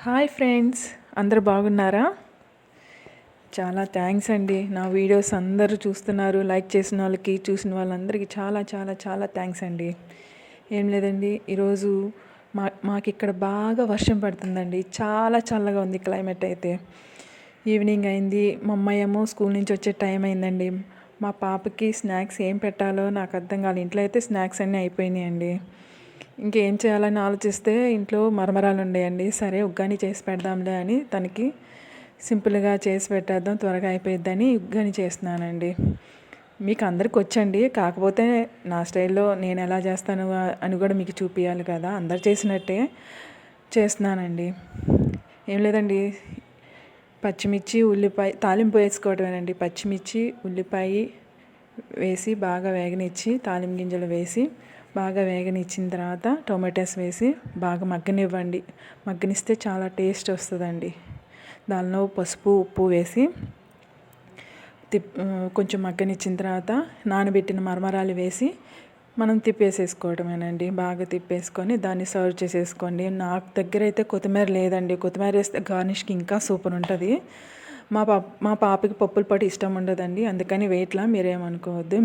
Hi friends, అందరూ బాగున్నారా? చాలా థ్యాంక్స్ అండి. నా వీడియోస్ అందరూ చూస్తున్నారు. లైక్ చేసిన వాళ్ళకి, చూసిన వాళ్ళందరికీ చాలా చాలా చాలా థ్యాంక్స్ అండి. ఏం లేదండి, ఈరోజు మాకు ఇక్కడ బాగా వర్షం పడుతుందండి. చాలా చల్లగా ఉంది క్లైమేట్ అయితే. ఈవినింగ్ అయింది, మా అమ్మాయి ఏమో స్కూల్ నుంచి వచ్చే టైం అయిందండి. మా పాపకి స్నాక్స్ ఏం పెట్టాలో నాకు అర్థం కాలేదు. ఇంట్లో అయితే స్నాక్స్ అన్నీ అయిపోయినాయండి. ఇంకేం చేయాలని ఆలోచిస్తే ఇంట్లో మరమరాలు ఉండేయండి. సరే ఉగ్గాని చేసి పెడదాంలే అని తనకి సింపుల్గా చేసి పెట్టేద్దాం, త్వరగా అయిపోయిద్దని ఉగ్గాని చేస్తున్నానండి. మీకు అందరికి వచ్చండి, కాకపోతే నా స్టైల్లో నేను ఎలా చేస్తాను అని కూడా మీకు చూపించాలి కదా. అందరు చేసినట్టే చేస్తున్నానండి. ఏం లేదండి, పచ్చిమిర్చి ఉల్లిపాయ తాలింపు వేసుకోవడమేనండి. పచ్చిమిర్చి ఉల్లిపాయ వేసి బాగా వేగనిచ్చి, తాలింపు గింజలు వేసి బాగా వేగనిచ్చిన తర్వాత టొమాటోస్ వేసి బాగా మగ్గనివ్వండి. మగ్గనిస్తే చాలా టేస్ట్ వస్తుందండి. దానిలో పసుపు ఉప్పు వేసి కొంచెం మగ్గనిచ్చిన తర్వాత నానబెట్టిన మరమరాలు వేసి మనం తిప్పేసేసుకోవడమేనండి. బాగా తిప్పేసుకొని దాన్ని సర్వ్ చేసేసుకోండి. నాకు దగ్గర అయితే కొత్తిమీర లేదండి. కొత్తిమీర వేస్తే గార్నిష్కి ఇంకా సూపర్ ఉంటుంది. మా పాపకి పప్పుల పొడి ఇష్టం ఉండదండి, అందుకని వేయట్లా, మీరేమనుకోవద్దు.